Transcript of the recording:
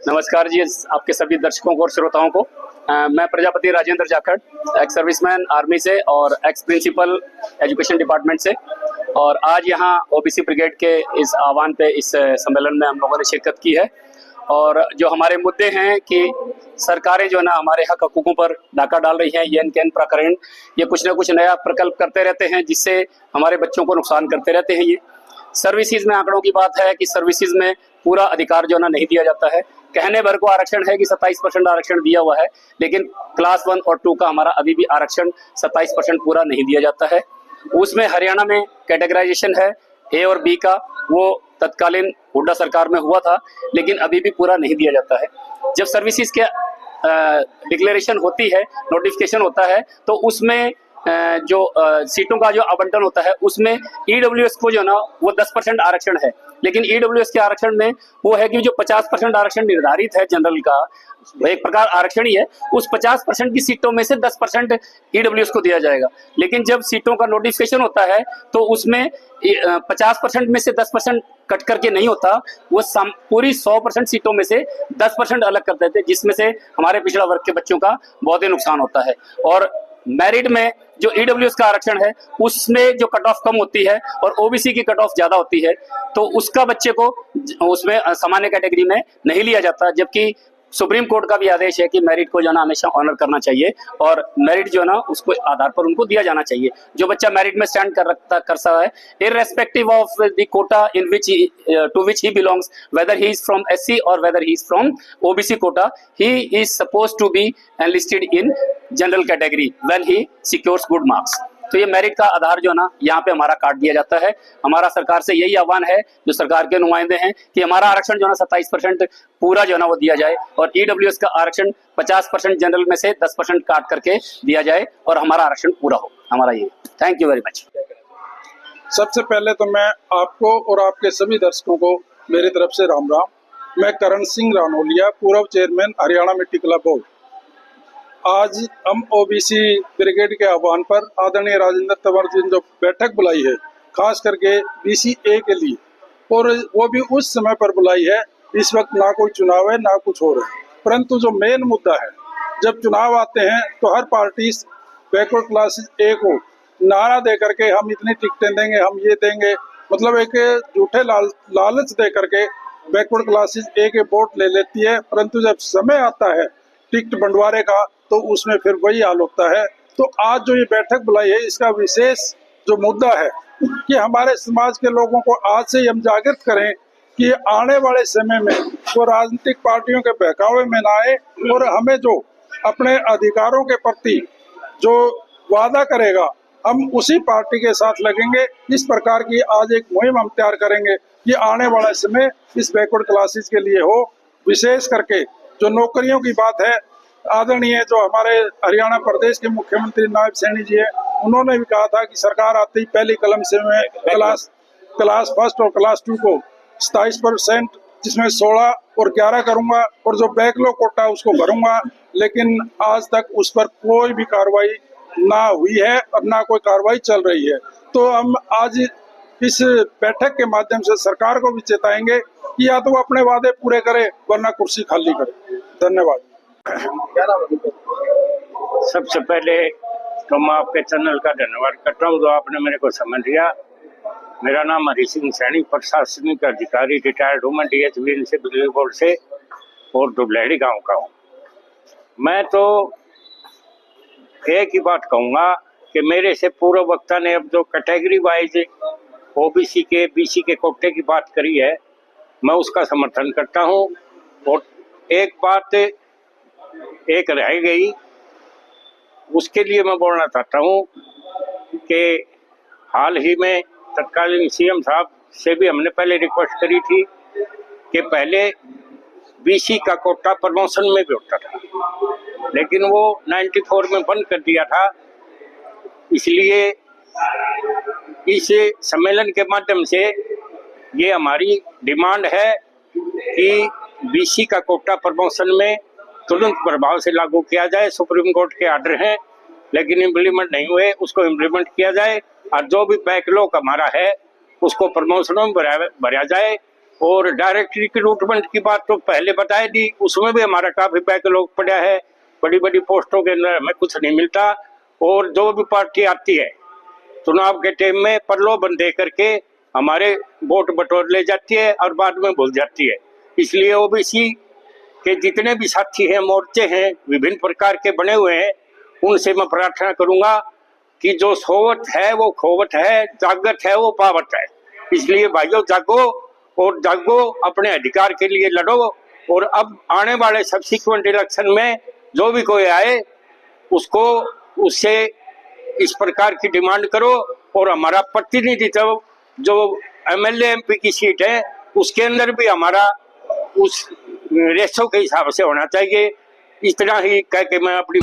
नमस्कार जी, आपके सभी दर्शकों को और श्रोताओं को। मैं Prajapati Rajendra Jakhar, ex serviceman army से और एक्स प्रिंसिपल एजुकेशन डिपार्टमेंट से, और आज यहाँ ओबीसी ब्रिगेड के इस आह्वान पे इस सम्मेलन में हम लोगों ने शिरकत की है। और जो हमारे मुद्दे हैं कि सरकारें जो है ना हमारे हक हकूकों पर डाका डाल रही हैं, ये एन प्रकरण, ये कुछ ना कुछ नया प्रकल्प करते रहते हैं जिससे हमारे बच्चों को नुकसान करते रहते हैं। ये सर्विसेज में आंकड़ों की बात है कि सर्विसेज में पूरा अधिकार जो है ना नहीं दिया जाता है। कहने भर को आरक्षण है कि 27% आरक्षण दिया हुआ है, लेकिन क्लास 1 और 2 का हमारा अभी भी आरक्षण 27% पूरा नहीं दिया जाता है। उसमें हरियाणा में कैटेगराइजेशन है ए और बी का, वो तत्कालीन हुड्डा सरकार में हुआ था, लेकिन अभी भी पूरा नहीं दिया जाता है। जब सर्विसेज के डिक्लेरेशन होती है, नोटिफिकेशन होता है, तो उसमें जो सीटों का जो आवंटन होता है उसमें ईडब्ल्यूएस को जो ना वो 10% आरक्षण है, लेकिन ईडब्ल्यूएस के आरक्षण में वो है कि जो 50% आरक्षण निर्धारित है जनरल का, एक प्रकार आरक्षण ही है, उस 50% की सीटों में से 10% ईडब्ल्यूएस को दिया जाएगा। लेकिन जब सीटों का नोटिफिकेशन होता है तो उसमें 50% में से 10% कट करके नहीं होता, वो पूरी 100% सीटों में से 10% अलग कर देते, जिसमें से हमारे पिछड़ा वर्ग के बच्चों का बहुत ही नुकसान होता है। और मेरिट में जो ईडब्ल्यूएस का आरक्षण है उसमें जो कट ऑफ कम होती है और ओबीसी की कट ऑफ ज्यादा होती है, तो उसका बच्चे को उसमें सामान्य कैटेगरी में नहीं लिया जाता, जबकि सुप्रीम कोर्ट का भी आदेश है कि मेरिट को जो है ना हमेशा ऑनर करना चाहिए और मेरिट जो है ना उसको आधार पर उनको दिया जाना चाहिए। जो बच्चा मेरिट में स्टैंड कर सकता है, irrespective of the quota in which to which he belongs, whether he is from SC और whether he is from OBC quota, he is supposed to be enlisted in general category when he secures good marks. तो ये merit का आधार जो है ना यहाँ पे हमारा काट दिया जाता है। हमारा सरकार से यही आह्वान है, जो सरकार के नुमाइंदे हैं, कि हमारा आरक्षण जो है ना 27% पूरा जो है ना वो दिया जाए और ईडब्ल्यूएस का आरक्षण 50% जनरल में से 10% काट करके दिया जाए और हमारा आरक्षण पूरा हो। हमारा ये। Thank you very much. सबसे पहले तो मैं आपको और आपके सभी दर्शकों को मेरी तरफ से राम राम। मैं करण सिंह रानोलिया, पूर्व चेयरमैन हरियाणा मिट्टी क्लब बोर्ड। आज हम ओबीसी ब्रिगेड के आह्वान पर आदरणीय राजेंद्र तंवर जी ने जो बैठक बुलाई है, खास करके बीसीए के लिए, और वो भी उस समय पर बुलाई है, इस वक्त ना कोई चुनाव है ना कुछ हो रहा है, परंतु जो मेन मुद्दा है, जब चुनाव आते हैं तो हर पार्टी बैकवर्ड क्लासेस ए को नारा दे करके हम इतनी टिकटें देंगे, हम ये देंगे, मतलब एक झूठे लालच दे करके बैकवर्ड क्लासेस ए के वोट ले लेती है, परंतु जब समय आता है टिकट बंटवारे का तो उसमें फिर वही हाल होता है। तो आज जो ये बैठक बुलाई है, इसका विशेष जो मुद्दा है कि हमारे समाज के लोगों को आज से हम जागृत करें कि आने वाले समय में वो राजनीतिक पार्टियों के बहकावे में ना आए और हमें जो अपने अधिकारों के प्रति जो वादा करेगा हम उसी पार्टी के साथ लगेंगे। इस प्रकार की आज एक मुहिम हम तैयार करेंगे कि आने वाला समय इस बैकवर्ड क्लासेस के लिए हो। विशेष करके जो नौकरियों की बात है, आदरणीय जो हमारे हरियाणा प्रदेश के मुख्यमंत्री नायब सैनी जी है, उन्होंने भी कहा था कि सरकार आते ही पहली कलम से मैं क्लास फर्स्ट और क्लास 2 को 27%, जिसमें 16 और 11 करूंगा और जो बैकलॉग कोटा उसको भरूंगा, लेकिन आज तक उस पर कोई भी कार्रवाई ना हुई है और ना कोई कार्रवाई चल रही है। तो हम आज इस बैठक के माध्यम से सरकार को भी चेताएंगे कि या तो वो अपने वादे पूरे करे वरना कुर्सी खाली करे। धन्यवाद। सबसे पहले तो मैं आपके चैनल का धन्यवाद करता हूँ जो आपने मेरे को समझ लिया। मेरा नाम हरी सिंह सैनी, प्रशासनिक अधिकारी, रिटायर्ड हूँ मैं डीएचबी से, बिजली बोर्ड से, और दुबलहड़ी गांव का हूँ। मैं तो एक ही बात कहूँगा कि मेरे से पूर्व वक्ता ने अब जो कैटेगरी वाइज ओबीसी के बीसी के कोटे की बात करी है, मैं उसका समर्थन करता हूँ। और एक बात एक रह गई, उसके लिए मैं बोलना चाहता हूँ कि हाल ही में तत्कालीन सीएम साहब से भी हमने पहले रिक्वेस्ट करी थी कि पहले बीसी का कोटा प्रमोशन में भी होता था, लेकिन वो 94 में बंद कर दिया था। इसलिए इस सम्मेलन के माध्यम से ये हमारी डिमांड है कि बीसी का कोटा प्रमोशन में तुरंत प्रभाव से लागू किया जाए। सुप्रीम कोर्ट के आर्डर हैं लेकिन इम्प्लीमेंट नहीं हुए, उसको इम्प्लीमेंट किया जाए और जो भी बैकलॉग हमारा है उसको प्रमोशनों में भरा जाए और डायरेक्ट रिक्रूटमेंट की बात तो पहले बताई दी, उसमें भी हमारा काफी बैकलॉग पड़ा है। बड़ी बड़ी पोस्टों के अंदर हमें कुछ नहीं मिलता, और जो भी पार्टी आती है चुनाव के टाइम में प्रलोभन दे करके हमारे वोट बटोर ले जाती है और बाद में भूल जाती है। इसलिए ओबीसी के जितने भी साथी हैं, मोर्चे हैं, विभिन्न प्रकार के बने हुए हैं, उनसे मैं प्रार्थना करूंगा कि जो सोवत है वो खोवत है, जागत है वो पावत है। इसलिए भाइयों जागो और जागो, अपने अधिकार के लिए लड़ो, और अब आने वाले सब्सिक्वेंट इलेक्शन में जो भी कोई आए उससे इस प्रकार की डिमांड करो, और हमारा प्रतिनिधित्व जो एमएलए एमपी की सीट है उसके अंदर भी हमारा उस रेशो के हिसाब से होना चाहिए। इस तरह ही कह के मैं अपनी